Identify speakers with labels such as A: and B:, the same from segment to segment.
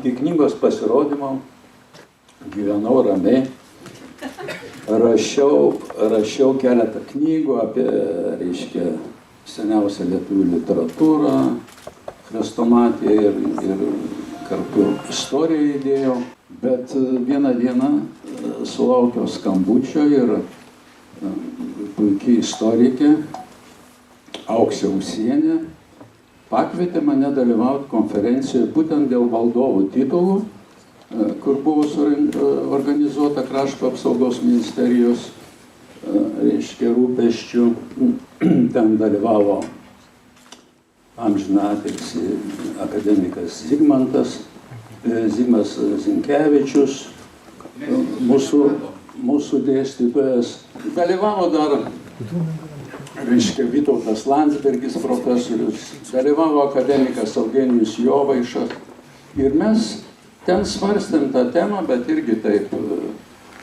A: iki knygos pasirodymo gyvenau ramiai. Rašiau keletą knygų apie, reiškia, seniausią lietuvių literatūrą, chrestomatiją ir kartu istoriją įdėjau. Bet vieną dieną sulaukiau skambučio ir puikiai istorikė Auksė Usienė pakvietė mane dalyvauti konferencijoje būtent dėl valdovų titulų, kur buvo organizuota Krašto apsaugos ministerijos, reiškia, rūpesčių. Ten dalyvavo amžiną atilsį akademikas Zigmas Zinkevičius, mūsų dėstytojas. Dalyvavo dar, reiškia, Vytautas Landsbergis profesorius, dalyvavo akademikas Eugenijus Jovaišas. Ir mes ten svarstėm tą temą, bet irgi taip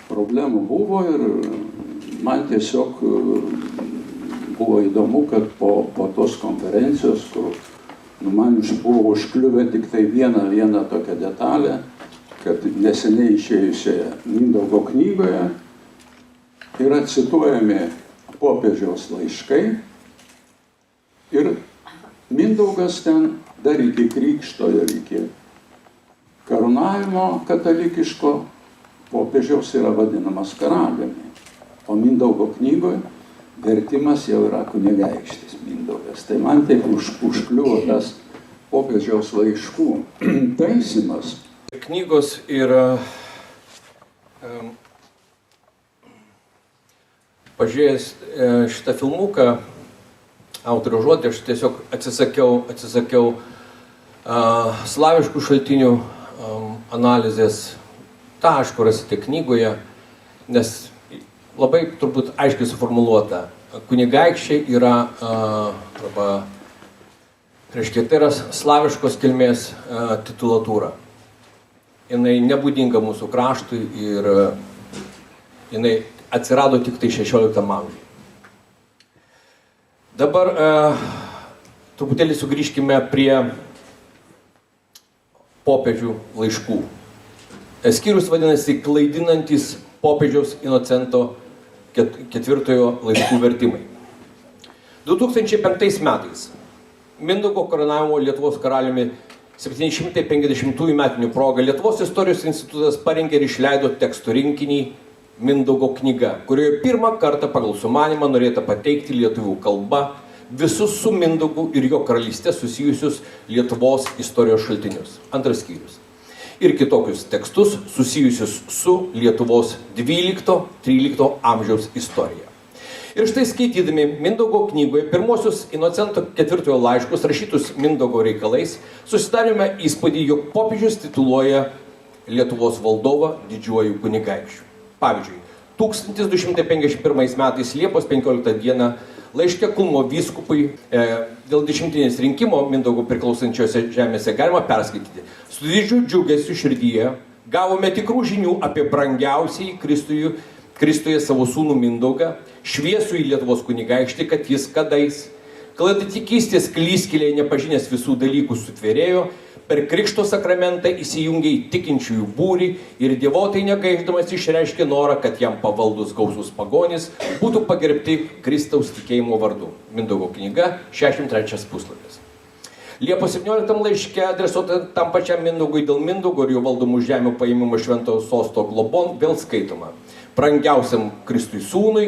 A: problemų buvo ir man tiesiog buvo įdomu, kad po tos konferencijos, kur man buvo užkliuvę tik tai vieną tokią detalę, kad neseniai išėjusioje Mindaugo knygoje yra cituojami popiežiaus laiškai ir Mindaugas ten dar iki krikšto ir iki karūnavimo katalikiško popiežiaus yra vadinamas karaliumi, o Mindaugo knygoje vertimas jau yra kunigaikštis Mindaugas. Tai man taip užkliuvo tas popiežiaus laiškų taisymas.
B: Knygos yra pažiūrėjęs šitą filmuką, autorių žodį, aš tiesiog atsisakiau slaviškų šaltinių analizės. Ta, aišku, rasite knygoje, nes labai turbūt aiškiai suformuluota. Kunigaikščiai yra, reiškia, tai yra slaviškos kilmės titulatūra. Jinai nebūdinga mūsų kraštui ir jinai atsirado tik tai 16 amžiuje. Dabar truputėlį sugrįžkime prie popiežių laiškų. Skyrius vadinasi klaidinantis popiežiaus Inocento IV laiškų vertimai. 2005 metais Mindaugo karūnavimo Lietuvos karaliumi 750 metinių proga Lietuvos istorijos institutas parengė ir išleido tekstų rinkinį Mindaugo knyga, kurioje pirmą kartą pagal sumanymą norėta pateikti lietuvių kalba visus su Mindaugu ir jo karalyste susijusius Lietuvos istorijos šaltinius. Antras skyrius. Ir kitokius tekstus susijusius su Lietuvos 12-13 amžiaus istorija. Ir štai skaitydami Mindaugo knygoje pirmosius Inocento IV laiškus rašytus Mindaugo reikalais, susidarėme įspūdį, jog popiežius tituluoja Lietuvos valdovą didžiuoju kunigaikščiu. Pavyzdžiui, 1251 metais Liepos 15 dieną laiške Kulmo vyskupui dėl 10-inės rinkimo Mindaugo priklausančiose žemėse galima perskaityti. Su didžiu džiugesiu širdyje gavome tikrų žinių apie brangiausiai Kristuje savo sūnų Mindaugą, šviesų į Lietuvos kunigaikštį, kad jis kadais, klaidatikystės klystkeliai nepažinęs visų dalykų sutvėrėjo, per krikšto sakramentą įsijungė į tikinčiųjų būrį ir dievotai negaišdamas išreiškė norą, kad jam pavaldus gausus pagonis būtų pagerbti Kristaus tikėjimo vardu. Mindaugo knyga, 63 puslapis. Liepos 17 laiške adresuota tam pačiam Mindaugui dėl Mindaugo ir jo valdomų žemių paėmimo šventojo sosto globon vėl skaitoma. Brangiausiam Kristui sūnui,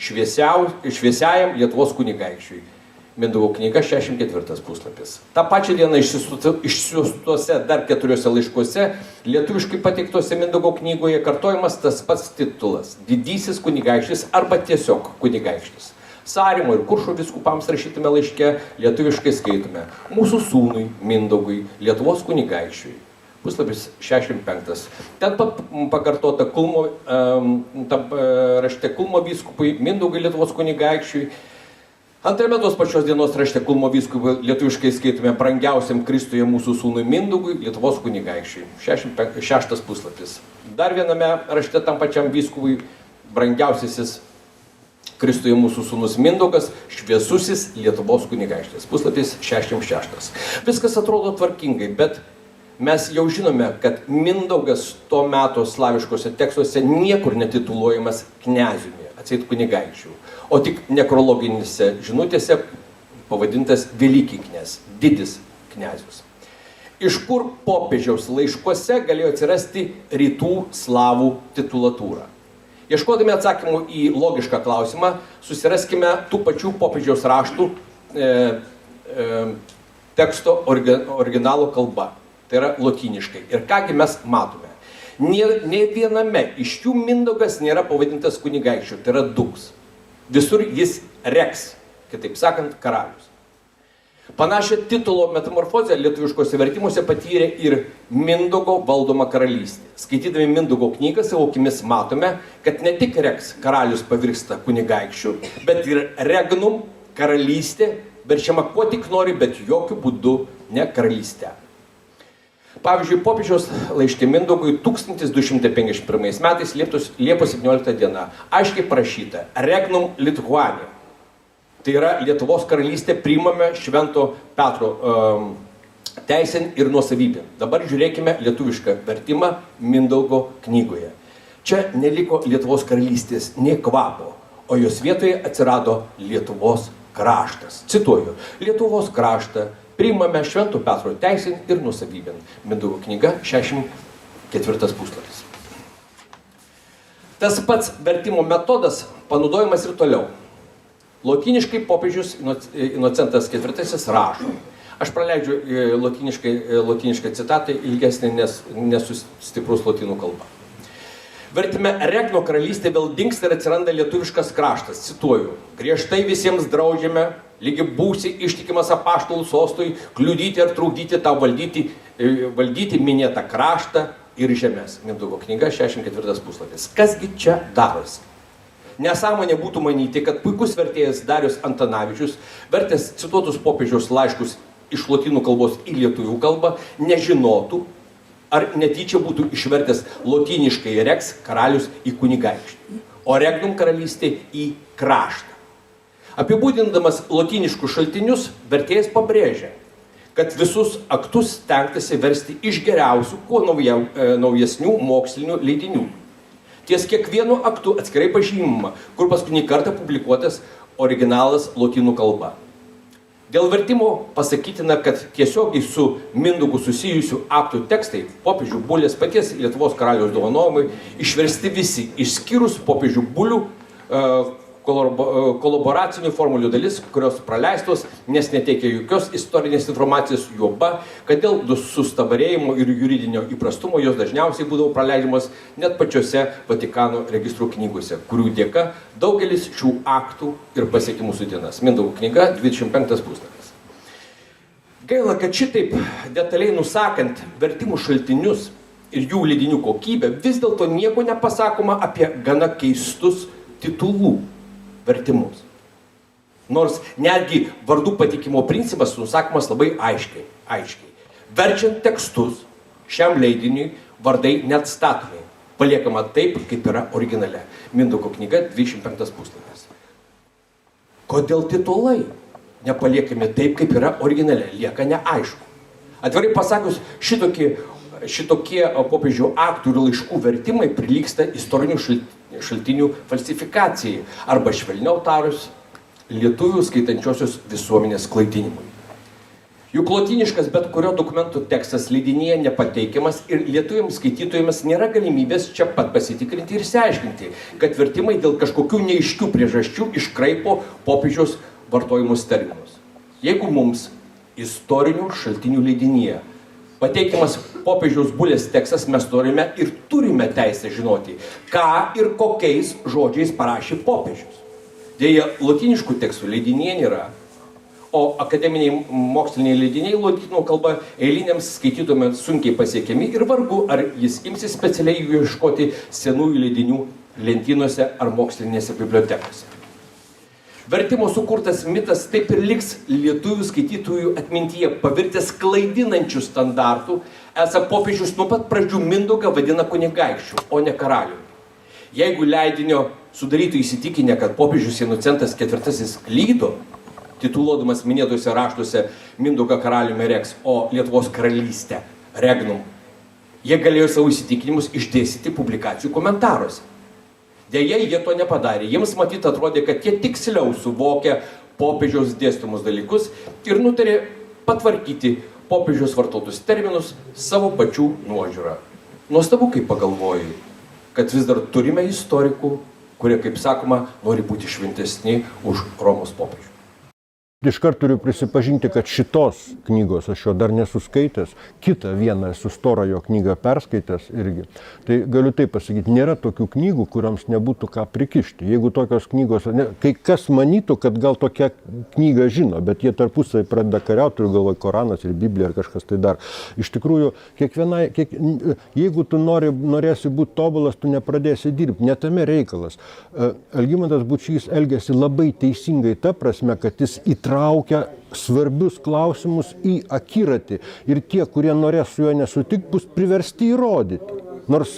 B: šviesiajam Lietuvos kunigaikščiui. Mindaugo knyga, 64 puslapis. Ta pačia diena išsiųstuose dar 4 laiškuose, lietuviškai pateiktose Mindaugo knygoje kartojamas tas pats titulas – Didysis kunigaikštis arba tiesiog kunigaikštis. Sarimo ir Kuršo vyskupams rašytame laiške lietuviškai skaitome Mūsų sūnui Mindaugui, Lietuvos kunigaikščiui. Puslapis 65. Ten pakartota rašte Kulmo vyskupui Mindaugui, Lietuvos kunigaikščiui. Antrame tos pačios dienos rašte Kulmo vyskupui lietuviškai skaitome brangiausiam Kristuje mūsų sūnui Mindaugui, Lietuvos kunigaikščiui. 66 puslapis. Dar viename rašte tam pačiam vyskupui brangiausiasis Kristuje mūsų sūnus Mindaugas, šviesusis Lietuvos kunigaikštis. Puslapis 66. Viskas atrodo tvarkingai, bet mes jau žinome, kad Mindaugas to meto slaviškose tekstuose niekur netituluojamas kneziumi, atseit kunigaikščių, o tik nekrologinėse žinutėse pavadintas Velyki knes, didis knezius. Iš kur popiežiaus laiškuose galėjo atsirasti rytų slavų titulatūra? Ieškodami atsakymų į logišką klausimą, susiraskime tų pačių popiežiaus raštų teksto originalo kalba. Tai yra lotyniškai. Ir kągi mes matome. Nė viename iš jų Mindaugas nėra pavadintas kunigaikščiu, tai yra dux. Visur jis rex, kitaip sakant, karalius. Panašią titulo metamorfozę lietuviškose vertimuose patyrė ir Mindaugo valdoma karalystė. Skaitydami Mindaugo knygą savo akimis matome, kad ne tik rex karalius pavirsta kunigaikščiu, bet ir regnum karalystė verčiama kuo tik nori, bet jokių būdų ne karalystė. Pavyzdžiui, popiežiaus laiške Mindaugui 1251 metais Liepos 17 diena aiškiai parašyta Regnum Lituania. Tai yra Lietuvos karalystė priimame Švento Petro teisėn ir nuosavybėn. Dabar žiūrėkime lietuvišką vertimą Mindaugo knygoje. Čia neliko Lietuvos karalystės nė kvapo, o jos vietoje atsirado Lietuvos kraštas. Cituoju, Lietuvos kraštą priimame Švento Petro teisėn ir nuosavybėn. Mindaugo knyga, 64 puslapis. Tas pats vertimo metodas panaudojamas ir toliau. Lotyniškai popiežius Inocentas IV rašo. Aš praleidžiu lotynišką citatą ilgesnį, nes nesu stiprus lotynų kalba. Vertime Regno karalystė vėl dingsta ir atsiranda lietuviškas kraštas. Cituoju, griežtai visiems draudžiame, lygi būsi ištikimas apaštalų sostui, kliudyti ar trukdyti tau valdyti minėtą kraštą ir žemės. Mindaugo knyga, 64 puslapis. Kasgi čia darosi? Nesąmonė būtų manyti, kad puikus vertėjas Darius Antanavičius, vertęs cituotus popiežiaus laiškus iš lotynų kalbos į lietuvių kalbą, nežinotų, ar netyčia būtų išvertęs lotyniškai rex karalius į kunigaikštį, o regnum karalystė į kraštą. Apibūdindamas lotyniškus šaltinius, vertėjas pabrėžia, kad visus aktus stengtasi versti iš geriausių, kuo naujesnių mokslinių leidinių. Ties kiekvienu aktu atskirai pažymima, kur paskutinį kartą publikuotas originalas lotynų kalba. Dėl vertimo pasakytina, kad tiesiogiai su Mindaugu susijusių aktų tekstai, popiežių bulės paties Lietuvos karaliaus dovanojimai, išversti visi, išskyrus popiežių bulių kolaboracinių formulių dalis, kurios praleistos, nes neteikia jokios istorinės informacijos, juoba, kad dėl sustabarėjimo ir juridinio įprastumo jos dažniausiai būdavo praleidžiamos net pačiose Vatikano registrų knygose, kurių dėka daugelis šių aktų ir pasiekimų sudienas. Mindaugo knyga, 25 puslapis. Gaila, kad šitaip detaliai nusakant vertimų šaltinius ir jų leidinių kokybę, vis dėlto nieko nepasakoma apie gana keistus titulų vertimus. Nors netgi vardų patikimo principas nusakomas labai aiškiai. Verčiant tekstus šiam leidiniui vardai net statomi. Paliekama taip, kaip yra originale. Mindaugo knyga, 25 puslapis. Kodėl titulai nepaliekami taip, kaip yra originale? Lieka neaišku. Atvirai pasakius, šitokie popiežių aktų ir laiškų vertimai prilygsta istorinių šaltinių falsifikacijai arba švelniau tarus lietuvių skaitančiosios visuomenės klaidinimui. Juk lotyniškas bet kurio dokumento tekstas leidinyje nepateikiamas ir lietuviams skaitytojams nėra galimybės čia pat pasitikrinti ir išsiaiškinti, kad vertimai dėl kažkokių neaiškių priežasčių iškraipo popiežiaus vartojimus terminus. Jeigu mums istorinių šaltinių leidinyje pateikiamas popiežiaus bulės tekstas, mes norime ir turime teisę žinoti, ką ir kokiais žodžiais parašė popiežius. Deja, lotyniškų tekstų leidinyje nėra, o akademiniai moksliniai leidiniai lotynų kalba eiliniams skaitytojams sunkiai pasiekiami ir vargu, ar jis imsis specialiai jų ieškoti senųjų leidinių lentynose ar mokslinėse bibliotekose. Vertimo sukurtas mitas taip ir liks lietuvių skaitytojų atmintyje, pavirtęs klaidinančių standartų, esą popiežius nuo pat pradžių Mindaugą vadina kunigaikščiu, o ne karaliumi. Jeigu leidinio sudarytų įsitikinę, kad popiežius Inocentas IV klydo, tituluodamas minėtuose raštuose Mindaugą karaliumi rex, o Lietuvos karalystę regnum. Jie galėjo savo įsitikinimus išdėstyti publikacijų komentaruose. Deja, jie to nepadarė. Jiems matyt atrodė, kad jie tiksliau suvokia popiežiaus dėstomus dalykus ir nutarė patvarkyti popiežiaus vartotus terminus savo pačių nuožiūrą. Nuostabu, kai pagalvojai, kad vis dar turime istorikų, kurie, kaip sakoma, nori būti šventesni už Romos popiežių.
C: Iškart turiu prisipažinti, kad šitos knygos aš jo dar nesu skaitęs, kitą vieną esu storą jo knygą perskaitęs irgi. Tai galiu taip pasakyti, nėra tokių knygų, kuriams nebūtų ką prikišti. Jeigu tokios knygos, kai kas manytų, kad gal tokią knygą žino, bet jie tarpusai pradeda kariauti, turiu galvoje Koranas ir Biblija ar kažkas tai dar. Iš tikrųjų, jeigu tu norėsi būti tobulas, tu nepradėsi dirbti, ne tame reikalas. Algimantas Bučys elgėsi labai teisingai ta prasme, kad jis įtraukia svarbius klausimus į akiratį ir tie, kurie norės su juo nesutikti, bus priversti įrodyti. Nors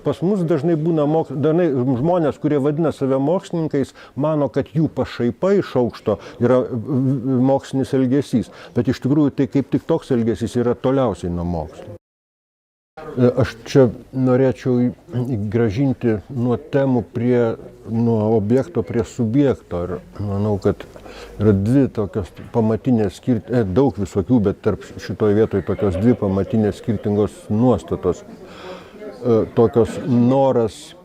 C: pas mus dažnai būna žmonės, kurie vadina save mokslininkais, mano, kad jų pašaipa iš aukšto yra mokslinis elgesys. Bet iš tikrųjų tai kaip tik toks elgesys yra toliausiai nuo mokslo. Aš čia norėčiau grąžinti nuo temų nuo objekto prie subjekto. Ir manau, kad yra dvi tokios pamatinės daug visokių, bet tarp šitoje vietoje tokios dvi pamatinės skirtingos nuostatos. Tokios noras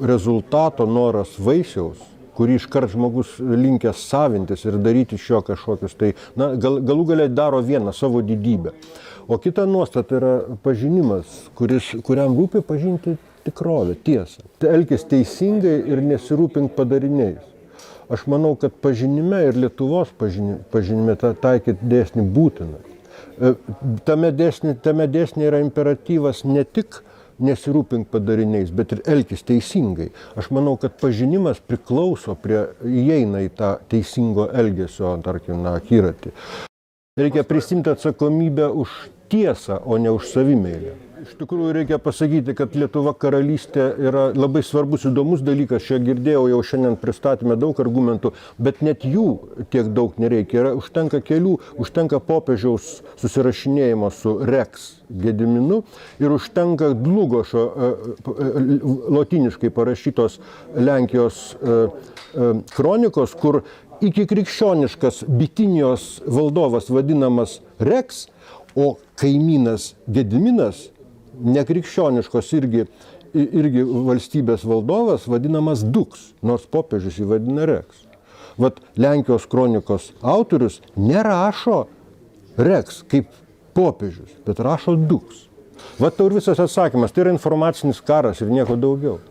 C: rezultato, noras vaisiaus, kurį iškart žmogus linkęs savintis ir daryti iš jo kažkokius, tai galų gale daro vieną savo didybę. O kita nuostata yra pažinimas, kuriam rūpi pažinti tikrovę, tiesą. Elkis teisingai ir nesirūpink padariniais. Aš manau, kad pažinime ir Lietuvos pažinime taikyti dėsnį būtina. Tame dėsnį yra imperatyvas ne tik nesirūpink padariniais, bet ir elkis teisingai. Aš manau, kad pažinimas įeina į tą teisingo elgesio, tarkim, akiratį. Reikia prisimti atsakomybę už tiesą, o ne už savimeilę. Iš tikrųjų reikia pasakyti, kad Lietuva karalystė yra labai svarbus, įdomus dalykas. Čia girdėjau jau šiandien pristatymę daug argumentų, bet net jų tiek daug nereikia. Užtenka popiežiaus susirašinėjimo su Rex Gediminu ir užtenka Dlugošo lotyniškai parašytos Lenkijos kronikos, kur iki krikščioniškas Bitinijos valdovas vadinamas Rex, o kaimynas Gediminas, nekrikščioniškos irgi valstybės valdovas, vadinamas Dux, nors popiežius jį vadina Rex. Vat Lenkijos kronikos autorius nerašo Rex kaip popiežius, bet rašo Dux. Vat tau ir visas atsakymas, tai yra informacinis karas ir nieko daugiau.